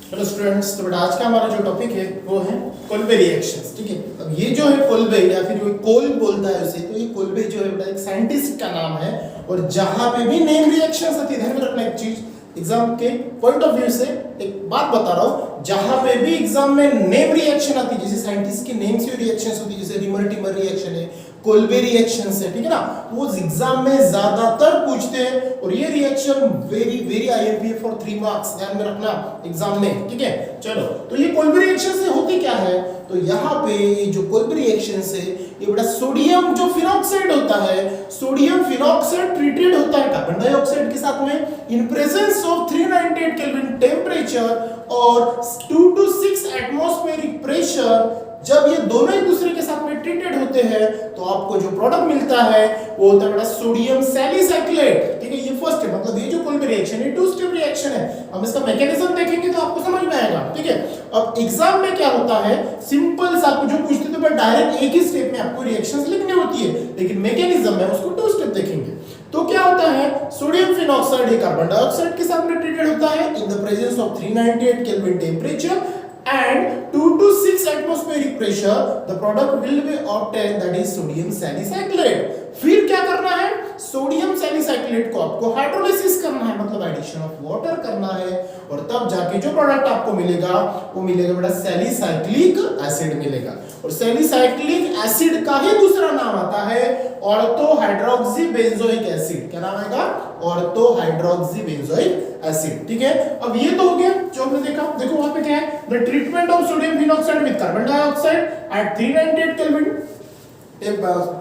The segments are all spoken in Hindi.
हेलो स्टूडेंट्स, तो बेटा आज का हमारा जो टॉपिक है वो है कोल्बे रिएक्शंस। ठीक है, अब ये जो है कोल्बे या फिर वो कोल बोलता है उसे, तो ये कोल्बे जो है बेटा एक साइंटिस्ट का नाम है। और जहां पे भी नेम रिएक्शंस आती है, ध्यान में रखना एक चीज, एग्जाम के पॉइंट ऑफ व्यू से एक बात बता रहा हूं, जहां पे भी एग्जाम में नेम रिएक्शन आती है, जैसे साइंटिस्ट के नेम से रिएक्शंस होती है, जैसे रिमर टिमर रिएक्शन है, कोल्बे रिएक्शन है, ठीक है ना, वो एग्जाम में ज्यादातर पूछते हैं। और ये reaction very very IMP for 3 marks, ध्यान में रखना एग्जाम में। ठीक है, चलो, तो ये कोल्बे रिएक्शन से होती क्या है, तो यहाँ पे जो कोल्बे रिएक्शन से ये बेटा सोडियम जो फिनॉक्साइड होता है, सोडियम फिनॉक्साइड ट्रीटेड होता है कार्बन डाइऑक्साइड के साथ में in presence of 398 kelvin temperature और 2 to 6 एटमॉस्फेरिक प्रेशर। जब ये दोनों एक दूसरे के साथ में ट्रीटेड होते हैं तो आपको जो प्रोडक्ट मिलता है वो होता है बेटा सोडियम सैलिसाइक्लेट। ठीक है, ये फर्स्ट है, मतलब ये जो कोल्बे रिएक्शन है 2 स्टेप रिएक्शन है। हम इसका मैकेनिज्म देखेंगे तो आपको समझ में आएगा। ठीक है, अब एग्जाम में क्या होता है, सिंपल सा आपको जो पूछते थे डायरेक्ट एक ही स्टेप में आपको रिएक्शंस लिखनी होती है, लेकिन मैकेनिज्म में उसको 2 स्टेप देखेंगे। तो क्या होता है, सोडियम फिनॉक्साइड एक कार्बन डाइऑक्साइड के साथ में ट्रीटेड होता है in the presence of 398 kelvin temperature and 2 to 6 atmospheric pressure, the product will be obtained, that is sodium salicylate। फिर क्या करना है, सोडियम सैलिसाइक्लेट को आपको हाइड्रोलिसिस करना है, मतलब एडिशन ऑफ वाटर करना है, और तब जाके जो प्रोडक्ट आपको मिलेगा वो मिलेगा बेटा सैलिसाइक्लिक एसिड मिलेगा। और सैलिसाइक्लिक एसिड का ही दूसरा नाम आता है ऑर्थो हाइड्रोक्सी बेंजोइक एसिड। क्या नाम आएगा, ऑर्थो हाइड्रोक्सी बेंजोइक एसिड। ठीक है, अब ये तो हो गया जो हमने देखा। देखो वहां पे क्या है, the treatment of sodium phenoxide with carbon dioxide eight 398 kelvin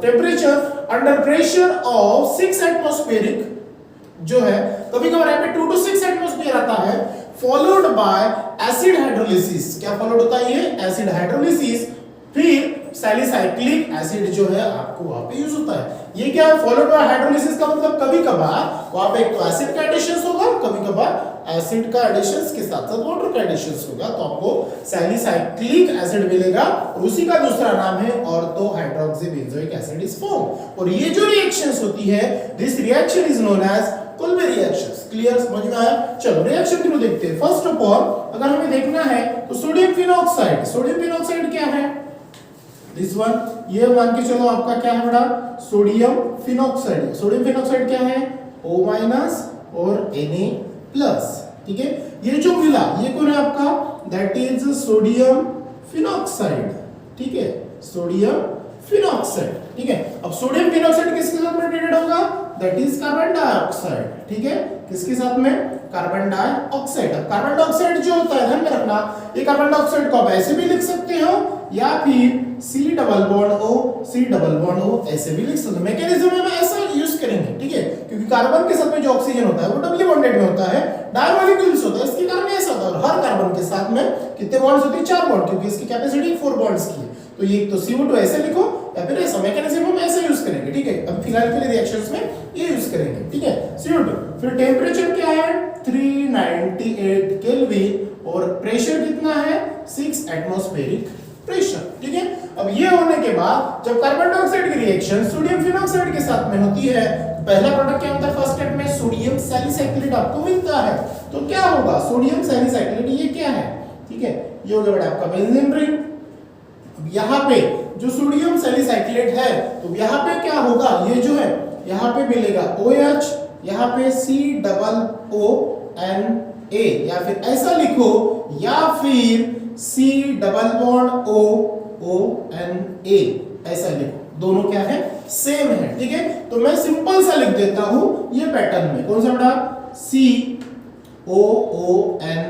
temperature under pressure of 6 atmospheric जो है, कभी कभार यहाँ पे 2 to 6 एटमॉस्फेयर आता है, फॉलोड बाय एसिड हाइड्रोलिसिस। क्या फॉलोड होता है, ये एसिड हाइड्रोलिसिस। फिर सैलिसाइक्लिक एसिड जो है आपको वहां पे यूज होता है। ये क्या है, फॉलोड बाय हाइड्रोलिसिस का मतलब कभी कभार वहां पे एक तो एसिड का एडिशन होगा, कभी कभार एसिड का एडिशन के साथ साथ वाटर का एडिशन होगा, तो आपको सैलिसाइक्लिक एसिड मिलेगा और उसी का दूसरा नाम है ortho hydroxy benzoic acid is form. और ये जो रिएक्शंस होती है, this reaction is known as Kolbe reactions. Clear, समझ में आया? चलो रिएक्शन थ्रू देखते हैं। फर्स्ट ऑफ ऑल अगर हमें देखना है तो सोडियम फिनॉक्साइड, सोडियम फिनॉक्साइड क्या है, दिस वन, ये मान के चलो आपका क्या है बेटा, सोडियम फिनॉक्साइड। सोडियम फिनॉक्साइड क्या है, O- और Na+। ठीक है, ये जो मिला ये कौन है आपका, दैट इज सोडियम फिनॉक्साइड। ठीक है, सोडियम फिनॉक्साइड। ठीक है, अब सोडियम फिनॉक्साइड किसके साथ में ट्रीटेड होगा, दैट इज कार्बन डाइऑक्साइड। ठीक है, किसके साथ में, कार्बन डाइऑक्साइड। अब कार्बन डाइऑक्साइड जो होता है ध्यान में रखना, ये कार्बन डाइऑक्साइड को आप ऐसे भी लिख सकते हो या फिर C डबल बॉन्ड O ऐसे भी लिख सकते हो। मैकेनिज्म में ऐसा यूज करेंगे। ठीक है, क्योंकि कार्बन के साथ में जो ऑक्सीजन होता है वो डबल बॉन्डेड में होता है, डायमॉलिक्यूल्स होता है, इसके कारण ऐसा होता है। हर कार्बन के साथ में कितने बॉन्ड्स होते हैं, 4 बॉन्ड, क्योंकि इसकी कैपेसिटी 4 बॉन्ड्स की है। तो ये तो CO2 ऐसे लिखो या फिर ऐसा, मैकेनिज्म में ऐसे यूज करेंगे। ठीक है, अब फिलहाल के लिए रिएक्शंस में ये यूज करेंगे। ठीक है, CO2। फिर टेंपरेचर क्या है, 398 केल्विन और प्रेशर कितना है, 6 एटमॉस्फेरिक प्रेशर। ठीक है, अब ये होने के बाद जब कार्बन डाइऑक्साइड की रिएक्शन सोडियम फिनॉक्साइड के साथ में होती है, पहला प्रोडक्ट क्या होता है, फर्स्ट स्टेप में सोडियम सैलिसाइक्लेट आपको मिलता है। तो क्या होगा, सोडियम सैलिसाइक्लेट ये क्या है, ठीक है, ये हो गया बेटा आपका बेंजीन रिंग। अब यहाँ पे जो सोडियम सैलिसाइक्लेट है तो यहाँ पे क्या होगा, ये जो है यहाँ पे मिलेगा OH, यहाँ पे COONA, या फिर ऐसा लिखो, या फिर C डबल बॉन्ड OONA ऐसा लिखो, दोनों क्या है, सेम है। ठीक है, तो मैं सिंपल सा लिख देता हूं ये पैटर्न में, कौन सा बेटा, COONA।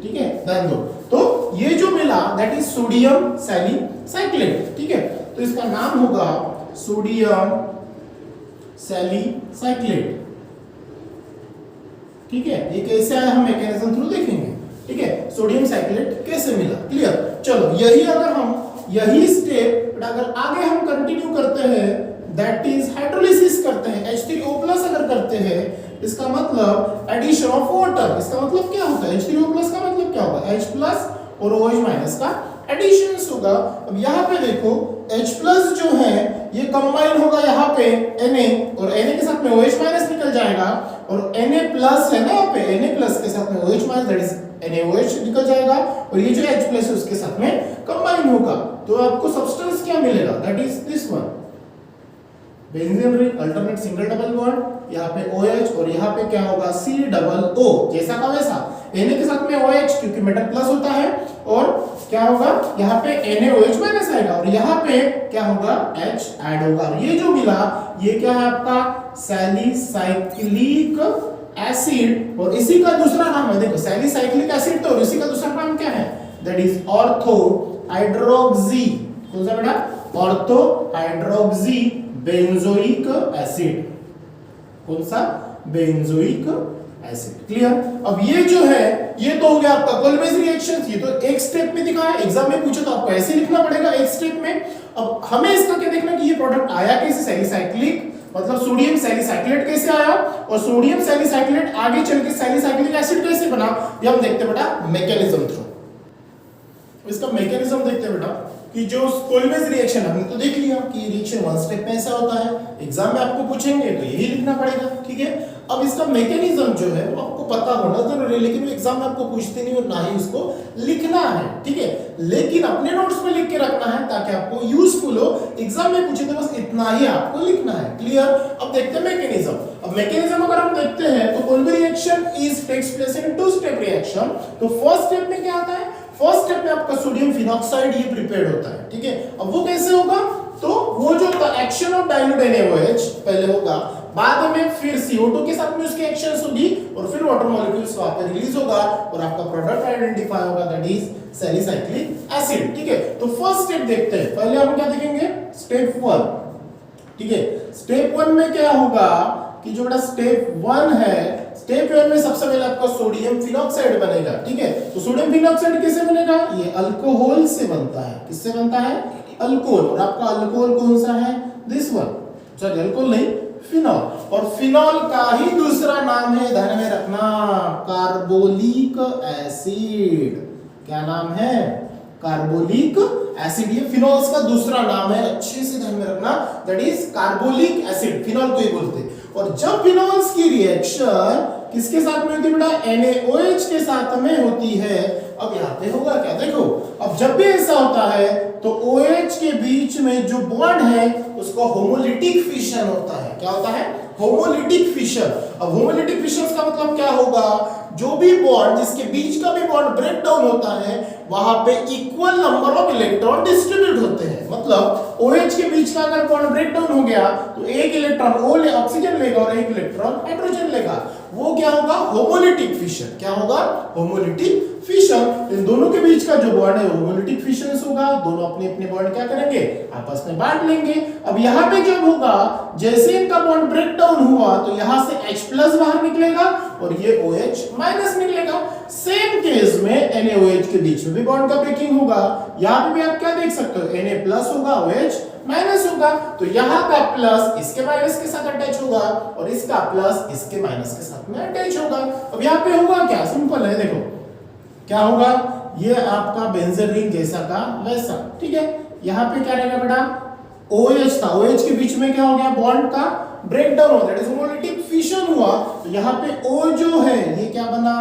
ठीक है, ध्यान दो, तो ये जो मिला दैट इज सोडियम सैलिसाइक्लेट। ठीक है, तो इसका नाम होगा सोडियम सैलिसाइक्लेट। ठीक है, ये कैसे आया हम मैकेनिज्म थ्रू देखेंगे। ठीक है, सोडियम साइक्लेट कैसे मिला, क्लियर। चलो यही अगर हम यही स्टेप अगर आगे हम कंटिन्यू करते हैं, दैट इज हाइड्रोलिसिस करते हैं, H3O+ अगर करते हैं, इसका मतलब एडिशन ऑफ वाटर। इसका मतलब क्या होता है, H3O+ का मतलब क्या होगा, H+ और OH- का एडिशन होगा। अब यहाँ पे देखो H+ जो है ये कंबाइन होगा यहाँ पे Na, और Na के साथ में OH- निकल जाएगा और Na प्लस है ना यहाँ पे, Na प्लस के साथ में OH minus that is NaOH निकल जाएगा और ये जो H प्लस है उसके साथ में कंबाइन होगा, तो आपको सब्सटेंस क्या मिलेगा, that is this one, benzene ring alternate single double bond, यहाँ पे OH और यहाँ पे क्या होगा C डबल O, जैसा का वैसा, Na के साथ में OH क्योंकि मेटल प्लस होता है, और क्या होगा यहाँ पे NaOH माइनस आएगा और यहाँ पे क्या होगा H ऐड होगा, और ये जो मिला ये क्या है आपका सैलिसाइक्लिक एसिड, और इसी का दूसरा नाम है, देखो सैलिसाइक्लिक एसिड, तो इसी का दूसरा नाम क्या है, दैट इज ऑर्थो हाइड्रोक्सी, कौन सा बेटा, ऑर्थो हाइड्रोक्सी बेंजोइक एसिड, कौन सा, बेंजोइक एसिड, क्लियर। अब ये जो है ये तो हो गया आपका कोलबेज रिएक्शंस, ये तो एक स्टेप में दिखा है, एग्जाम में पूछे तो आपको ऐसे लिखना पड़ेगा एक स्टेप में। अब हमें इसका क्या देखना कि ये प्रोडक्ट आया कैसे, सैलिसाइक्लिक मतलब सोडियम सैलिसाइक्लेट कैसे आया, और सोडियम सैलिसाइक्लेट आगे चल के सैलिसाइक्लिक एसिड कैसे बना, ये हम देखते हैं बेटा मैकेनिज्म थ्रू। इसका मैकेनिज्म देखते हैं बेटा कि जो कोलबेज रिएक्शन हमने तो देख लिया कि रिएक्शन वन स्टेप में ऐसा होता है, एग्जाम में आपको पूछेंगे तो यही लिखना पड़ेगा, ठीक है। अब इसका मैकेनिज्म जो है वो आपको पता होना जरूरी है, लेकिन वो एग्जाम में आपको पूछते नहीं और ना ही उसको लिखना है, ठीक है, लेकिन अपने नोट्स में लिख के रखना है ताकि आपको यूजफुल हो, एग्जाम में पूछे तो बस इतना ही आपको लिखना है, क्लियर। अब देखते हैं मैकेनिज्म। अब मैकेनिज्म अगर हम देखते हैं तो Kolbe's reaction is takes place in two step reaction, तो फर्स्ट स्टेप में क्या आता है, फर्स्ट स्टेप में आपका सोडियम फिनॉक्साइड ये प्रिपेयर्ड होता है, ठीक है। अब वो कैसे होगा, तो वो जो एक्शन ऑफ डाइल्यूट NaOH पहले होगा, बाद में फिर CO2 के साथ में उसकी एक्शंस होगी और फिर वाटर मॉलिक्यूल्स वहां पे रिलीज होगा और आपका प्रोडक्ट आइडेंटिफाई होगा, दैट इज सैलिसाइक्लिक एसिड, ठीक है। तो फर्स्ट स्टेप देखते हैं, पहले हम क्या देखेंगे, स्टेप 1, ठीक है। स्टेप 1 में क्या होगा कि जो बड़ा स्टेप 1 है, स्टेप 1 में सबसे पहले आपका सोडियम फिनॉक्साइड बनेगा, ठीक है। तो सोडियम फिनॉक्साइड कैसे बनेगा, ये अल्कोहल से बनता है, किससे बनता है, अल्कोहल, और आपका अल्कोहल कौन सा है, दिस वन, सॉरी अल्कोहल नहीं फिनॉल, और फिनॉल का ही दूसरा नाम है, ध्यान में रखना, कार्बोलिक एसिड, क्या नाम है, कार्बोलिक एसिड, ये फिनॉल्स का दूसरा नाम है, अच्छे से ध्यान में रखना, that is carbolic acid, phenol को ही बोलते हैं। और जब फिनॉल्स की रिएक्शन किसके साथ में होती है बेटा, NaOH के साथ में होती है, अब यहाँ पे होगा क्या, देखो अब जब भी ऐसा होता है तो OH के बीच में जो बॉन्ड है उसको होमोलिटिक फिशन होता है, क्या होता है, होमोलिटिक फिशन। अब होमोलिटिक फिशन का मतलब क्या होगा, जो भी बॉन्ड जिसके बीच का भी बॉन्ड ब्रेक डाउन होता है वहां पे equal number of electron distribute होते हैं, मतलब OH के बीच का अगर बॉन्ड ब्रेक डाउन हो गया तो एक इलेक्ट्रॉन O ऑक्सीजन लेगा और एक इलेक्ट्रॉन हाइड्रोजन लेगा, वो क्या होगा, होमोलिटिक फिशन, क्या होगा, होमोलिटिक फिशन। इन दोनों के बीच का जो बॉन्ड है होमोलिटिक फिशन होगा, दोनों अपने अपने बॉन्ड क्या करेंगे, आपस में बांट लेंगे। अब यहाँ पे जब होगा, जैसे इनका बॉन्ड ब्रेक डाउन हुआ तो यहाँ से H प्लस बाहर निकलेगा और ये OH माइनस निकलेगा। सेम केस में NaOH के बीच में भी बॉन्ड का ब्रेकिंग होगा, यहाँ पे भी आप क्या देख सकते हो, Na प्लस होगा, OH माइनस होगा, तो यहाँ का प्लस इसके माइनस के साथ अटैच होगा और इसका प्लस इसके माइनस के साथ में अटैच होगा। अब यहाँ पे होगा क्या, सिंपल है, देखो क्या होगा, ये आपका बेंजीन रिंग जैसा का वैसा, ठीक है। यहाँ पे क्या रहेगा बेटा, OH था, OH के बीच में क्या हो गया, बॉन्ड का ब्रेक डाउन हो, दैट इज होमोलिटिक फिशन हुआ, तो यहाँ पे O जो है ये क्या बना,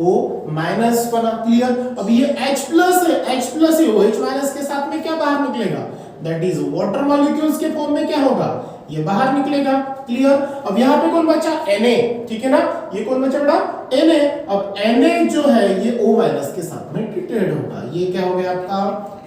O माइनस बना, क्लियर। अब ये H प्लस है, H प्लस है, OH माइनस के साथ में क्या बाहर निकलेगा, दैट इज वाटर मॉलिक्यूल्स के फॉर्म में क्या होगा, ये बाहर निकलेगा, क्लियर। अब यहाँ पे कौन बचा, Na, ठीक है ना, ये कौन बचा बेटा, Na। अब Na जो है ये O माइनस के साथ में ट्रीटेड होगा, ये क्या हो गया आपका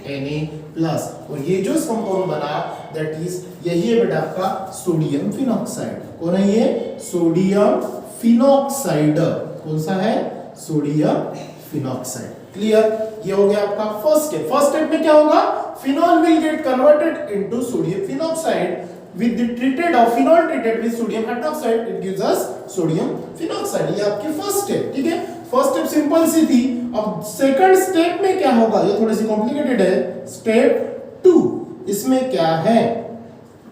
Na प्लस, और ये जो कंपाउंड बना दैट इज यही है बेटा आपका सोडियम फिनॉक्साइड, कौन है ये, सोडियम फिनॉक्साइड, कौन सा है, सोडियम फिनॉक्साइड, क्लियर। ये हो गया आपका फर्स्ट स्टेप। फर्स्ट स्टेप में क्या होगा, phenol will get converted into sodium phenoxide with the treated or phenol treated with sodium hydroxide, it gives us sodium phenoxide। ये आपकी फर्स्ट स्टेप, ठीक है, फर्स्ट स्टेप सिंपल सी थी। अब सेकंड स्टेप में क्या होगा, ये थोड़ी सी कॉम्प्लिकेटेड है, स्टेप 2, इसमें क्या है,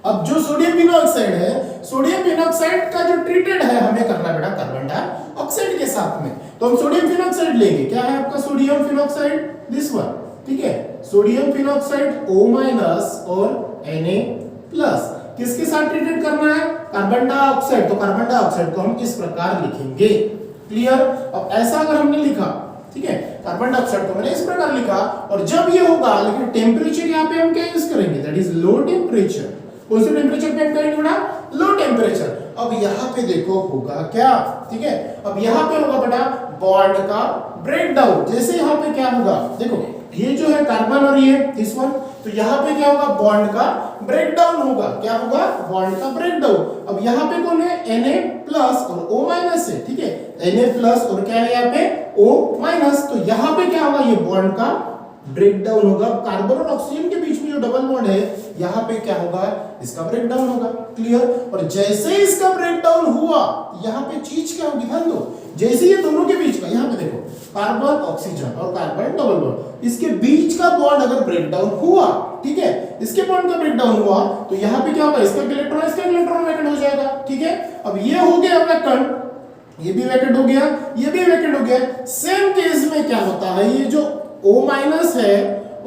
अब जो सोडियम फिनॉक्साइड है, सोडियम फिनॉक्साइड का जो ट्रीटेड है हमें करना बेटा कार्बन डाइऑक्साइड के साथ में, तो हम सोडियम फिनॉक्साइड लेंगे, क्या है आपका सोडियम फिनॉक्साइड, दिस वन, ठीक है, सोडियम फिनॉक्साइड O- और Na+, किसके साथ ट्रीटेड करना है, कार्बन डाइऑक्साइड, तो कार्बन डाइऑक्साइड को हम इस प्रकार लिखेंगे। क्लियर? अब ऐसा अगर हमने लिखा, ठीक है, कार्बन डाइऑक्साइड को मैंने इस प्रकार लिखा, और जब ये होगा, लेकिन टेम्परेचर यहाँ पे हम क्या यूज करेंगे, दैट इज लो टेम्परेचर। कौन से टेम्परेचर पे हम करेंगे बेटा? Low temperature. अब यहाँ पे देखो होगा क्या, ठीक है, अब यहाँ पे होगा बेटा बॉन्ड का ब्रेकडाउन। जैसे यहाँ पे क्या होगा, देखो ये जो है कार्बन और ये दिस वन, तो यहाँ पे क्या होगा, बॉन्ड का ब्रेकडाउन होगा। क्या होगा? बॉन्ड का ब्रेकडाउन। अब यहाँ पे कौन है, Na+ और O- है, ठीक है, Na+ और क्या है यहाँ पे O-, तो यहाँ पे क्या होगा, ये बॉन्ड का ब्रेकडाउन होगा। कार्बन और ऑक्सीजन के बीच में जो डबल बॉन्ड है, यहाँ पे क्या होगा, इसका ब्रेकडाउन होगा। क्लियर? और जैसे इसका ब्रेकडाउन हुआ, यहाँ पे चीज क्या होगी, ध्यान दो, जैसे ये दोनों के बीच का, यहाँ पे देखो कार्बन ऑक्सीजन और कार्बन डबल बॉन्ड, इसके बीच का बॉन्ड अगर ब्रेकडाउन हुआ, ठीक है, इसके बॉन्ड का ब्रेकडाउन हुआ, तो यहाँ पे क्या होगा, इसका इलेक्ट्रॉन वैकेंट हो जाएगा। ठीक है, अब ये हो गया वैकेंट, ये भी वैकेंट हो गया, ये भी वैकेंट हो गया। सेम केस में क्या होता है, ये जो O- है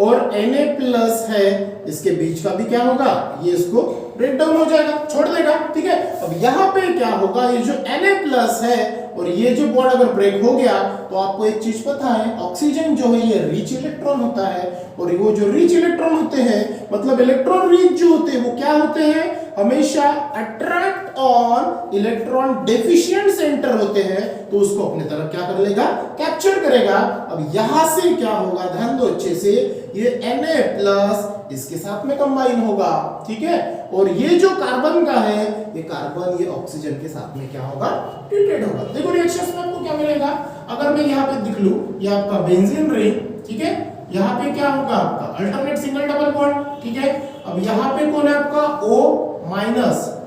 और Na+ है, इसके बीच का भी क्या होगा, ये इसको ब्रेकडाउन हो जाएगा, छोड़ देगा। ठीक है, अब यहाँ पे क्या होगा, ये जो Na+ है और ये जो बॉन्ड अगर ब्रेक हो गया, तो आपको एक चीज पता है, ऑक्सीजन जो है ये रिच इलेक्ट्रॉन होता है, और वो जो रिच इलेक्ट्रॉन होते हैं, मतलब इलेक्ट्रॉन रिच जो होते हैं, वो क्या होते हैं, हमेशा attract on electron deficient centre होते हैं, तो उसको अपने तरफ क्या कर लेगा, कैप्चर करेगा। अब यहां से क्या होगा, ध्यान दो अच्छे से, ये Na+ इसके साथ में कंबाइन होगा। ठीक है, और ये जो कार्बन का है, ये कार्बन ये ऑक्सीजन के साथ में क्या होगा, ट्रीटेड होगा। देखो रिएक्शंस में आपको क्या मिलेगा, अगर मैं यहाँ पे दिख लूं, ये आपका बेंजीन रिंग, ठीक है, यहाँ पे क्या होगा आपका अल्टरनेट सिंगल डबल बॉन्ड। ठीक है, अब यहाँ पे कौन है आपका O-,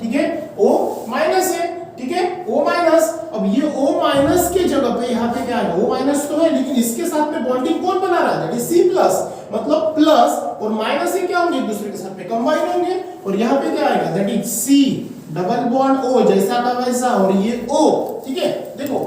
ठीक है, O- है, ठीक है, O-। अब ये O- के जगह पे यहाँ पे क्या है, O- तो है, लेकिन इसके साथ में बॉन्डिंग कौन बना रहा है, दैट इज C+, मतलब प्लस और माइनस ही क्या होंगे, एक दूसरे के साथ में कंबाइन होंगे, और यहाँ पे क्या आएगा, that is C double bond O, जैसा का वैसा, और ये O। ठीक है, देखो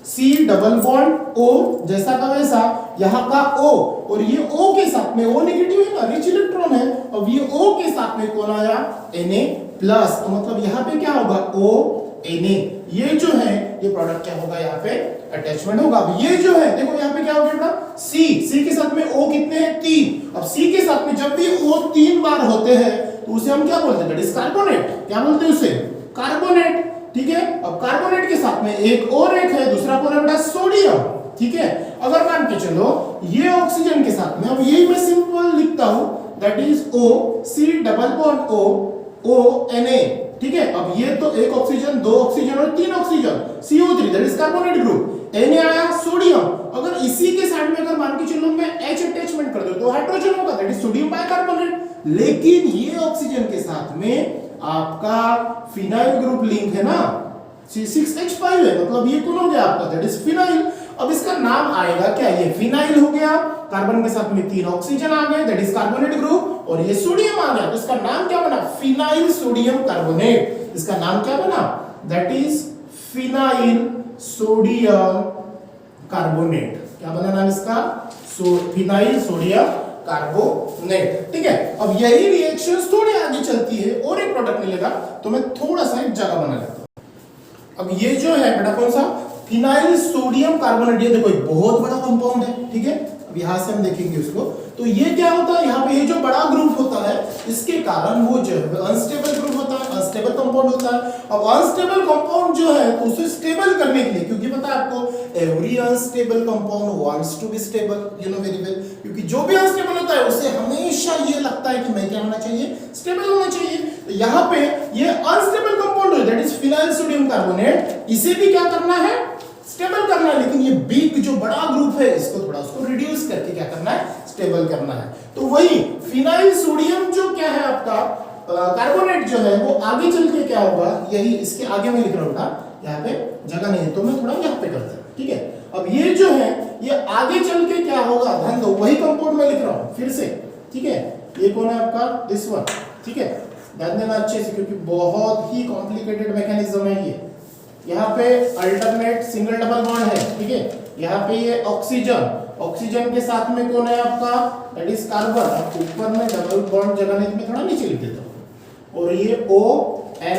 C डबल बॉन्ड O, जैसा का वैसा, यहाँ का O, और ये O के साथ में O नेगेटिव है ना, रिच इलेक्ट्रॉन है, अब ये O के साथ में कौन आया, Na+, तो मतलब यहाँ पे क्या होगा, O-Na, ये जो है ये प्रोडक्ट क्या होगा, यहाँ पे अटैचमेंट होगा। अब ये जो है देखो यहाँ पे क्या होगा बेटा, C के साथ में O कितने हैं, 3। अब C के साथ में जब भी O 3 बार होते हैं, तो उसे हम क्या बोलते हैं, दैट इज कार्बोनेट। क्या बोलते हैं उसे, कार्बोनेट। ठीक है, अब कार्बोनेट के साथ में एक और एक है, दूसरा कौन है बेटा, सोडियम। ठीक है, अगर मान के चलो ये ऑक्सीजन के साथ में, अब यही मैं सिंपल लिखता हूं, that is O, C double bond O, O-Na। ठीक है, अब ये तो एक ऑक्सीजन, दो ऑक्सीजन और तीन oxygen, CO3, that is carbonate group. Na आया सोडियम, अगर इसी के साइड में अगर मान के चलो मैं H अटैचमेंट कर दूं, तो हाइड्रोजन होगा, दैट इज सोडियम बाइकार्बोनेट। लेकिन ये ऑक्सीजन के साथ में आपका फिनाइल ग्रुप लिंक है ना, C6H5 है, मतलब ये कौन हो गया आपका, दैट इज फिनाइल। अब इसका नाम आएगा क्या, ये फिनाइल हो गया, कार्बन के साथ में 3 ऑक्सीजन आ गए, दैट इज कार्बोनेट ग्रुप, और ये सोडियम आ गया, तो इसका नाम क्या बना, फिनाइल सोडियम कार्बोनेट। इसका नाम क्या बना, that is phenyl sodium carbonate. क्या बना नाम इसका, फिनाइल सोडियम कार्बोनेट। ठीक है, अब यही रिएक्शंस थोड़ी आगे चलती है, और एक प्रोडक्ट मिलेगा, तो मैं थोड़ा सा एक जगह बना लेता हूं। अब ये जो है बेटा कौन सा, फिनाइल सोडियम कार्बोनेट, ये देखो एक बहुत बड़ा कंपाउंड है। ठीक है, अब यहां से हम देखेंगे उसको, तो ये क्या होता है, यहाँ पे ये जो बड़ा ग्रुप होता है, इसके कारण वो जो है अनस्टेबल ग्रुप होता है, अनस्टेबल कंपाउंड होता है। अब अनस्टेबल कंपाउंड जो है, तो उसे स्टेबल करने के लिए, क्योंकि पता है आपको, every unstable compound wants to be stable, you know very well, क्योंकि जो भी अनस्टेबल होता है उसे हमेशा ये लगता है कि मैं क्या होना चाहिए, स्टेबल होना चाहिए। तो यहाँ पे ये अनस्टेबल कंपाउंड है, that is phenyl sodium carbonate, इसे भी क्या करना है, स्टेबल करना है, लेकिन ये बिग जो बड़ा ग्रुप है, इसको थोड़ा उसको रिड्यूस करके क्या करना है, स्टेबल करना है। तो वही फिनाइल सोडियम जो क्या है आपका कार्बोनेट जो है, वो आगे चल के क्या होगा, यही इसके आगे मैं लिख रहा हूं था, यहाँ पे जगह नहीं है तो मैं थोड़ा यहाँ पे करता हूं। ठीक है, अब ये जो है ये आगे चल के क्या होगा, ध्यान दो, वही कंपाउंड में लिख रहा हूं फिर से। ठीक है, ये कौन है आपका, दिस वन। ठीक है, ध्यान देना अच्छे से, क्योंकि बहुत ही कॉम्प्लिकेटेड मैकेनिज्म है ये। यहाँ पे अल्टरनेट सिंगल डबल बॉन्ड है। ठीक है, यहाँ पे ये ऑक्सीजन, ऑक्सीजन के साथ में कौन है आपका, दैट इज कार्बन। अब ऊपर में डबल बॉन्ड जगह नहीं, मैं थोड़ा नीचे लिख देता हूँ, और ये O Na,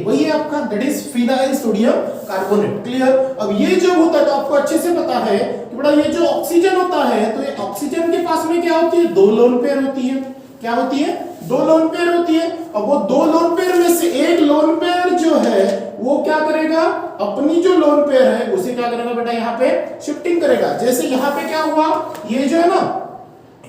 वही है आपका, that is phenyl sodium carbonate. Clear. अब ये जो होता है तो आपको अच्छे से पता है कि बड़ा ये जो ऑक्सीजन होता है तो ये ऑक्सीजन के पास में क्या होती है, 2 लोन पेयर होती है। क्या होती है? 2 लोन पेयर होती है। अब वो 2 लोन पेयर में से एक लोन पेयर जो है वो क्या करेगा, अपनी जो लोन पेयर है उसे क्या करेगा बेटा, यहाँ पे शिफ्टिंग करेगा। जैसे यहाँ पे क्या हुआ, ये जो है ना,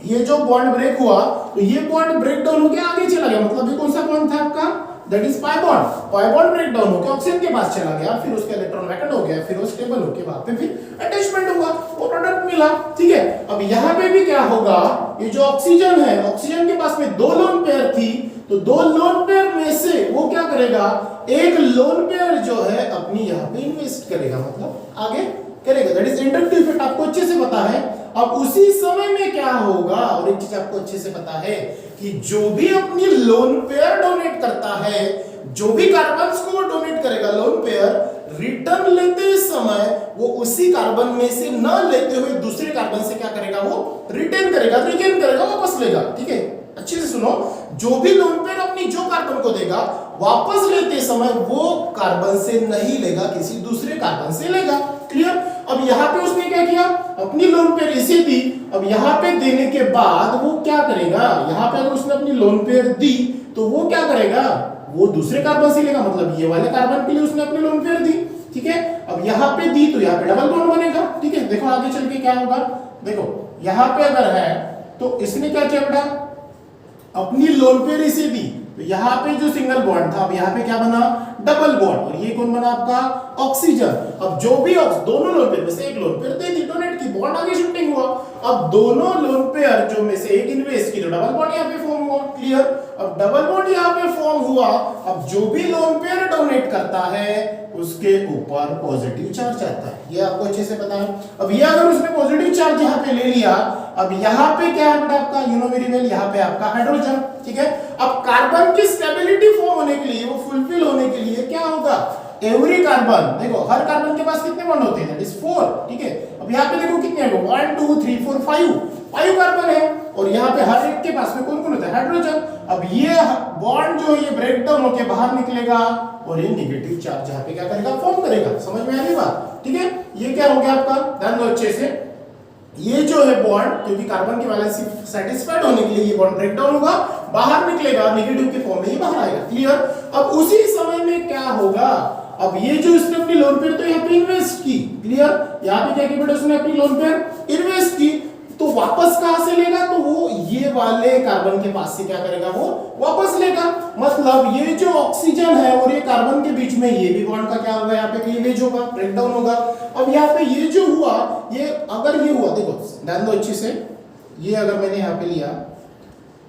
ये जो बॉन्ड ब्रेक हुआ तो ये बॉन्ड ब्रेक डाउन होकर आगे चला गया, मतलब ये कौन सा बॉन्ड था आपका, that is pi bond. Pi bond break down होकर ऑक्सीजन के पास चला गया, फिर उसका इलेक्ट्रॉन वैकेंट हो गया, फिर वो स्टेबल होके बाद में फिर अटैचमेंट हुआ, वो प्रोडक्ट मिला। ठीक है। अब यहाँ पे भी क्या होगा, ये जो ऑक्सीजन है, ऑक्सीजन के पास में 2 लोन पेयर थी, तो 2 लोन पेयर में से वो क्या करेगा, एक लोन पेयर जो है अपनी यहाँ पे इन्वेस्ट करेगा, मतलब आगे करेगा। दैट इज इंडक्टिव इफेक्ट, आपको अच्छे से पता है। अब उसी समय में क्या होगा, और एक चीज आपको अच्छे से पता है कि जो भी अपनी लोन पेयर डोनेट करता है, जो भी कार्बन्स को वो डोनेट करेगा लोन पेयर, रिटर्न लेते समय वो उसी कार्बन में से न लेते हुए दूसरे कार्बन से क्या करेगा, वो रिटेन करेगा, रिगेन करेगा, वापस लेगा। ठीक है, अच्छे से सुनो, जो भी लोन पेयर अपनी जो कार्बन को देगा वापस लेते समय वो कार्बन से नहीं लेगा, किसी दूसरे कार्बन से लेगा। क्लियर। अब यहाँ पे उसने क्या किया, अपनी लोन पेयर इसे दी। अब यहाँ पे देने के बाद वो क्या करेगा, यहाँ पे अगर उसने अपनी लोन पेयर दी तो वो क्या करेगा, वो दूसरे कार्बन से लेगा, मतलब ये वाले कार्बन के लिए उसने अपनी लोन पेयर दी। ठीक है। अब यहाँ पे दी तो यहाँ पे डबल बॉन्ड बनेगा। ठीक है, देखो आगे चल के क्या होगा, देखो यहाँ पे अगर है तो इसने क्या किया बेटा, अपनी लोन पेयर इसे दी, तो यहाँ पे जो सिंगल बॉन्ड था अब यहाँ पे क्या बना, डबल बॉन्ड, और ये कौन बना आपका, ऑक्सीजन। अब जो भी दोनों लोन पेयर में से एक लोन पेयर दे दी, डोनेट की, बॉन्ड आगे शिफ्टिंग हुआ। अब दोनों लोन पेयर जो में से एक इन्वेस्ट की तो डबल बॉन्ड यहाँ पे फॉर्म हुआ। क्लियर। अब डबल बॉन्ड यहाँ पे फॉर्म हुआ। अब जो भी लोन पेयर डोनेट करता है उसके ऊपर पॉजिटिव चार्ज आता है, ये आपको अच्छे से पता है। अब ये अगर उसने पॉजिटिव चार्ज यहाँ पे ले लिया, अब यहाँ पे क्या है बेटा आपका, यू नो वेरी वेल, यहाँ पे आपका हाइड्रोजन। ठीक है। अब कार्बन की स्टेबिलिटी फॉर्म होने के लिए, वो फुलफिल होने के लिए क्या होगा, एवरी कार्बन, देखो हर कार्बन के पास कितने बॉन्ड होते हैं, दैट इज 4। ठीक है। अब यहाँ पे देखो कितने हैं, 1 2 3 4 5 कार्बन है, और यहाँ पे हर एक के पास में कौन कौन होता है, हाइड्रोजन। अब ये बॉन्ड जो है ये ब्रेक डाउन होकर बाहर निकलेगा और ये नेगेटिव चार्ज यहाँ पे क्या करेगा, फॉर्म करेगा। समझ में आ रही बात। ठीक है। ये क्या हो गया आपका, ध्यान दो अच्छे से, ये जो है बॉन्ड, क्योंकि कार्बन की वैलेंसी सेटिस्फाइड होने के लिए ये बॉन्ड ब्रेक डाउन होगा, बाहर निकलेगा, नेगेटिव के फॉर्म में ये बाहर आएगा। क्लियर। अब उसी समय में क्या होगा, अब ये जो इसने अपनी लोन पेयर तो यहाँ पे इन्वेस्ट की। क्लियर। यहाँ पे क्या किया बेटा, उसने अपनी लोन पेयर इन्वेस्ट की, तो वापस कहां से लेगा, तो वो ये वाले कार्बन के पास से क्या करेगा, वो वापस लेगा। मतलब ये जो ऑक्सीजन है और ये कार्बन के बीच में ये भी बॉन्ड का क्या होगा, यहाँ पे क्लीवेज होगा, ब्रेक डाउन होगा। अब यहाँ पे ये जो हुआ, ये अगर ये हुआ, देखो ध्यान दो अच्छे से, ये अगर मैंने यहाँ पे लिया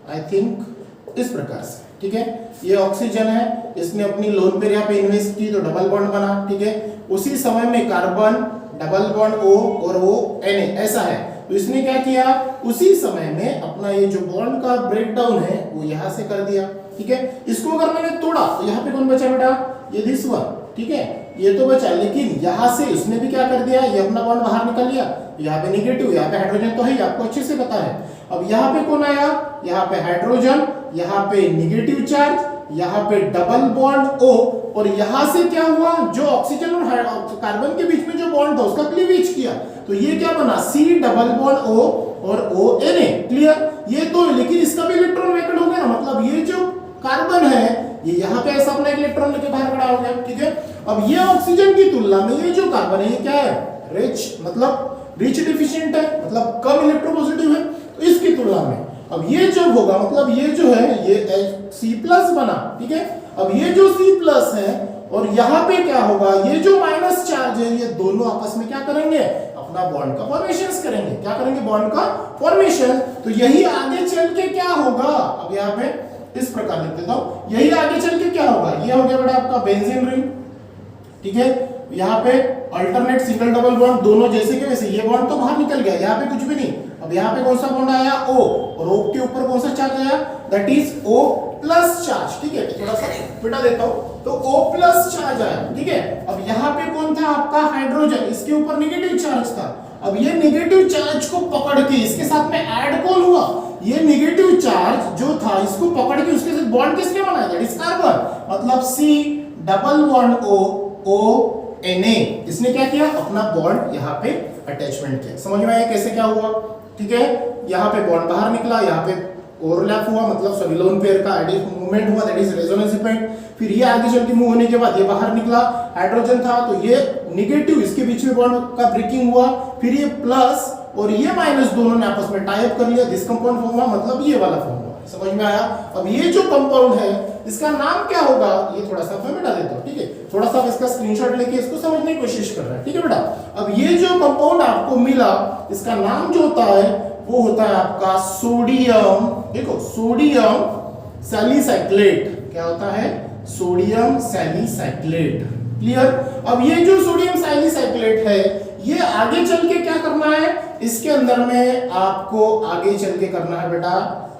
आई थिंक इस प्रकार से, ठीक है, ये ऑक्सीजन है, इसने अपनी लोन पेयर यहाँ पे इन्वेस्ट की तो डबल बॉन्ड बना। ठीक है। उसी समय में कार्बन, डबल बॉन्ड O और O Na ऐसा है, तो इसने क्या किया, उसी समय में अपना ये जो बॉन्ड का ब्रेक डाउन है वो यहां से कर दिया। ठीक है। इसको अगर मैंने तोड़ा तो यहाँ पे कौन बचा बेटा, ये दिस वन। ठीक है, ये तो बचा, लेकिन यहां से इसने भी क्या कर दिया, ये अपना बॉन्ड बाहर निकल लिया, यहाँ पे नेगेटिव, यहाँ पे हाइड्रोजन तो है, आपको अच्छे से पता है। अब यहाँ पे कौन आया, यहाँ पे हाइड्रोजन, यहाँ पे नेगेटिव चार्ज, यहाँ पे डबल बॉन्ड O, और यहां से क्या हुआ, जो ऑक्सीजन और कार्बन के बीच में जो बॉन्ड था उसका क्लीवेज किया, तो ये क्या बना, C डबल बॉन्ड O और O Na। क्लियर। ये तो, लेकिन इसका भी इलेक्ट्रॉन वैकेंट हो गया ना, मतलब ये जो कार्बन है ये यहाँ पे ऐसा अपना इलेक्ट्रॉन लेके बाहर खड़ा हो गया। ठीक है। अब ये ऑक्सीजन की तुलना में ये जो कार्बन है ये क्या है, रिच, मतलब रिच डिफिशिएंट है, मतलब कम इलेक्ट्रोपॉजिटिव है, तो इसकी तुलना में अब ये जो होगा, मतलब ये जो है ये C+ बना। ठीक है। अब ये जो C+ है और यहाँ पे क्या होगा, ये जो माइनस चार्ज है, ये दोनों आपस में क्या करेंगे, अपना बॉन्ड का फॉर्मेशन करेंगे। क्या करेंगे, बॉन्ड का फॉर्मेशन। तो यही आगे चल के क्या होगा, अब यहाँ पे इस प्रकार लिख देता हूं, यही आगे चल के क्या होगा, ये हो गया बेटा आपका बेंजीन रिंग। ठीक है। यहाँ पे अल्टरनेट सिंगल डबल बॉन्ड, दोनों जैसे के वैसे, ये बॉन्ड तो बाहर निकल गया, यहाँ पे कुछ भी नहीं। अब यहाँ पे कौन सा बॉन्ड आया, O, और O के ऊपर कौन सा चार्ज आया, दैट इज O+ चार्ज। ठीक है, थोड़ा सा मिटा देता हूं, तो O+ चार्ज आया। ठीक है। अब यहाँ पे कौन था आपका, हाइड्रोजन, इसके ऊपर नेगेटिव चार्ज था। अब ये नेगेटिव चार्ज को पकड़ के इसके साथ में ऐड कौन हुआ, ये नेगेटिव चार्ज जो था इसको पकड़ के उसके साथ बॉन्ड किसने बनाया, दैट इज कार्बन, मतलब C double bond O Na, इसने क्या किया, अपना बॉन्ड यहाँ पे अटैचमेंट किया। समझ में आया कैसे क्या हुआ, ठीक है। यहाँ पे बॉन्ड बाहर निकला, यहाँ पे ओवरलैप हुआ, मतलब सॉरी लोन पेयर का मूवमेंट हुआ, दैट इज रेजोनेंस इफेक्ट। फिर ये आगे चल के मूव होने के बाद ये बाहर निकला, हाइड्रोजन था तो ये नेगेटिव, इसके बीच में बॉन्ड का ब्रेकिंग हुआ, फिर ये प्लस और ये माइनस दोनों ने आपस में टाई अप कर लिया, दिस कंपाउंड फॉर्म हुआ, मतलब ये वाला फॉर्म हुआ। समझ में आया। अब ये जो कंपाउंड है इसका नाम क्या होगा, ये थोड़ा सा मैं मिटा देता हूं, ठीक है। थोड़ा सा इसका स्क्रीनशॉट लेके इसको समझने की कोशिश कर रहा है, ठीक है बेटा। अब ये जो कंपाउंड आपको मिला इसका नाम जो होता है वो होता है आपका सोडियम, देखो सोडियम सैलिसाइक्लेट, क्या होता है, सोडियम सैलिसाइक्लेट, क्लियर। अब ये जो सोडियम सैलिसाइक्लेट है ये आगे चल के क्या करना है, इसके अंदर में आपको आगे चल के करना है बेटा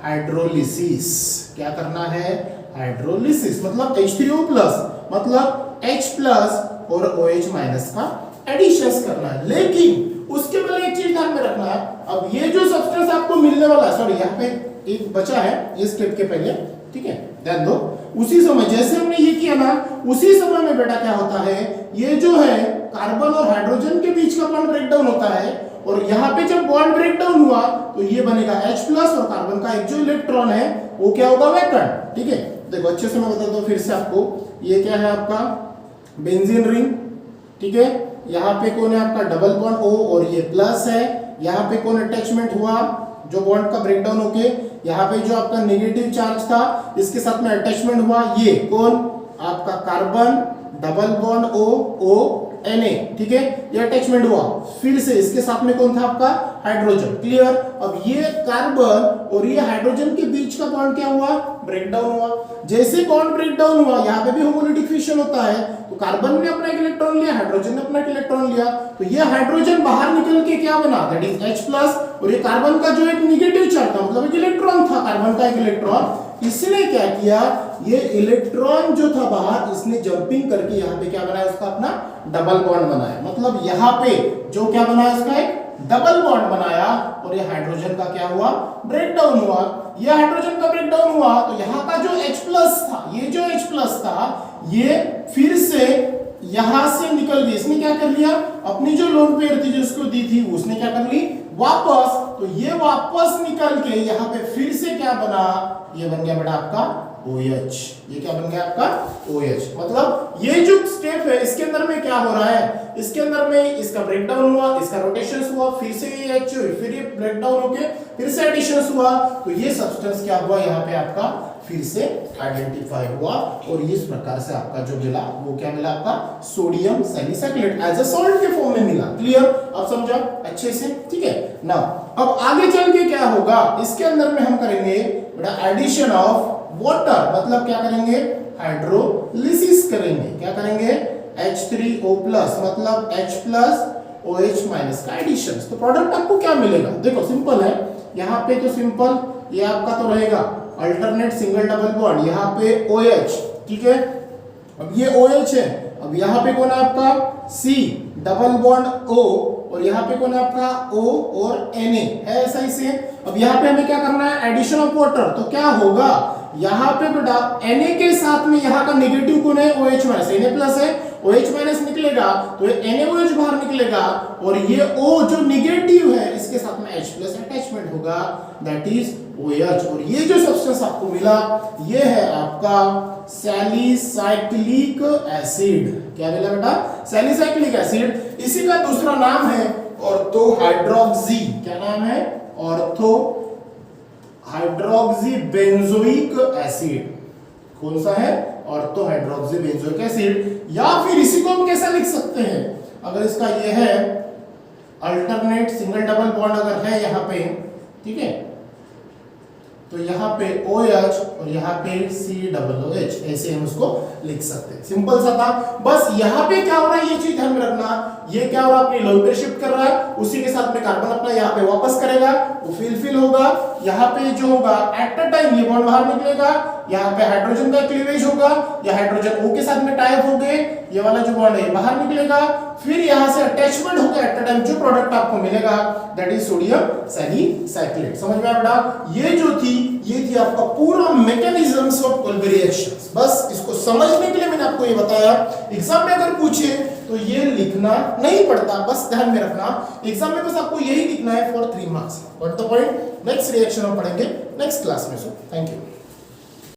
हाइड्रोलिसिस। क्या करना है, हाइड्रोलिसिस, मतलब H3O प्लस मतलब H प्लस और OH माइनस का एडिशन करना है। लेकिन उसके पहले एक चीज ध्यान में रखना है, अब ये जो सब्सटेंस आपको मिलने वाला है, सॉरी यहाँ पे एक बचा है ये स्टेप के पहले, ठीक है, ध्यान दो। उसी समय जैसे हमने ये किया ना, उसी समय में बेटा क्या होता है, ये जो है कार्बन और हाइड्रोजन के बीच का बॉन्ड ब्रेकडाउन होता है, और यहाँ पे जब बॉन्ड ब्रेकडाउन हुआ तो ये बनेगा H प्लस और कार्बन का एक जो इलेक्ट्रॉन है वो क्या होगा, वैकेंट, ठीक है। देखो अच्छे से मैं बता दूं फिर से आपको, ये क्या है आपका बेंजीन रिंग, ठीक है। यहाँ पे कौन है आपका डबल बॉन्ड O और ये प्लस है, यहाँ पे कौन अटैचमेंट हुआ, जो बॉन्ड का ब्रेकडाउन होके यहाँ पे जो आपका नेगेटिव चार्ज था इसके साथ में अटैचमेंट हुआ, ये कौन आपका carbon double bond O Na, ठीक है, ये अटैचमेंट हुआ। फिर से इसके साथ में कौन था आपका हाइड्रोजन, क्लियर। अब ये कार्बन और ये हाइड्रोजन के बीच का बॉन्ड क्या हुआ, ब्रेकडाउन हुआ। जैसे बॉन्ड ब्रेकडाउन हुआ यहाँ पे भी होमोलिटिक फिशन होता है, तो कार्बन ने अपना एक इलेक्ट्रॉन लिया, हाइड्रोजन ने अपना एक इलेक्ट्रॉन लिया, तो ये हाइड्रोजन बाहर निकल के क्या बना, दैट इज H प्लस, और ये कार्बन का जो एक नेगेटिव चार्ज था मतलब एक इलेक्ट्रॉन था, कार्बन का एक इलेक्ट्रॉन, इसने क्या किया, ये इलेक्ट्रॉन जो था बाहर इसने जंपिंग करके यहाँ पे क्या बनाया, उसका अपना डबल बॉन्ड बनाया, मतलब यहाँ पे जो क्या बनाया, इसका एक डबल बॉन्ड बनाया, और ये हाइड्रोजन का क्या हुआ, ब्रेकडाउन हुआ। ये हाइड्रोजन का ब्रेकडाउन हुआ तो यहाँ का जो H प्लस था, ये जो H प्लस था ये फिर से यहां से निकल गई, इसने क्या कर लिया, अपनी जो लोन पेयर थी जो उसको दी थी उसने क्या कर ली वापस, तो ये वापस निकल के यहाँ पे फिर से क्या बना, ये बन गया बेटा आपका OH। ये क्या बन गया आपका OH। मतलब ये जो स्टेप है इसके अंदर में क्या हो रहा है, इसके अंदर में इसका ब्रेकडाउन हुआ, इसका रोटेशन हुआ, फिर से ये H फिर ये ब्रेकडाउन होके फिर से एडिशन हुआ, तो ये सब्सटेंस क्या हुआ यहाँ पे आपका फिर से आइडेंटिफाई हुआ, और इस प्रकार से आपका जो मिला वो क्या मिला, आपका सोडियम सैलिसाइक्लेट एज अ सॉल्ट के फॉर्म में मिला। क्लियर, अब समझा अच्छे से, ठीक है ना। अब आगे चल के क्या होगा, इसके अंदर में हम करेंगे बेटा एडिशन ऑफ वाटर, मतलब क्या करेंगे, हाइड्रोलिसिस करेंगे। क्या करेंगे, H3O प्लस मतलब H प्लस OH माइनस का एडिशन। तो प्रोडक्ट आपको क्या मिलेगा, देखो सिंपल है, यहाँ पे तो सिंपल ये आपका तो रहेगा अल्टरनेट सिंगल डबल बॉन्ड, यहाँ पे OH, ठीक है। अब ये OH है, अब यहाँ पे कौन है आपका C डबल बॉन्ड O, और यहाँ पे कौन है आपका O और Na है, ऐसा ही से। अब यहाँ पे हमें क्या करना है, एडिशन ऑफ वाटर, तो क्या होगा यहाँ पे बेटा Na के साथ में यहाँ का नेगेटिव कौन है, OH माइनस, Na प्लस है, OH माइनस निकलेगा तो ये NaOH बाहर निकलेगा, और ये O जो नेगेटिव है इसके साथ में H प्लस अटैचमेंट होगा, दैट इज OH। और ये जो सब्सटेंस आपको मिला ये है आपका सैलिसाइक्लिक एसिड। क्या मिला बेटा, सैलिसाइक्लिक एसिड। इसी का दूसरा नाम है ऑर्थो हाइड्रोक्सी। क्या नाम है, ऑर्थो हाइड्रोक्सी बेंजोइक एसिड। कौन सा है, ऑर्थो हाइड्रोक्सी बेंजोइक एसिड। या फिर इसी को हम कैसा लिख सकते हैं, अगर इसका ये है अल्टरनेट सिंगल डबल बॉन्ड अगर है यहाँ पे, ठीक है, तो यहाँ पे OH और यहाँ पे COOH, ऐसे हम उसको लिख सकते हैं। सिंपल सा था, बस यहाँ पे क्या हो रहा है ये चीज ध्यान में रखना, ये क्या हो रहा है, अपनी लोन पेयर शिफ्ट कर रहा है, उसी के साथ में कार्बन अपना यहाँ पे वापस करेगा, वो फिल होगा। यहाँ पे जो होगा एट अ टाइम ये बॉन्ड बाहर निकलेगा, यहाँ पे हाइड्रोजन का क्लीवेज होगा, या हाइड्रोजन O के साथ में टाई अप हो गए, ये वाला जो बॉन्ड है बाहर निकलेगा, फिर यहां से अटैचमेंट होकर एट द टाइम जो प्रोडक्ट आपको मिलेगा दैट इज सोडियम सैलिसाइक्लेट। समझ में आया बेटा? ये थी आपका पूरा मैकेनिज्म्स ऑफ कोलबरी रिएक्शंस। बस इसको समझने के लिए मैंने आपको ये बताया। एग्जाम में अगर पूछे तो ये लिखना नहीं पड़ता, बस ध्यान में रखना। एग्जाम में बस आपको यही लिखना है for 3 marks. What the point? Next reaction हम पढ़ेंगे नेक्स्ट क्लास में। So thank you.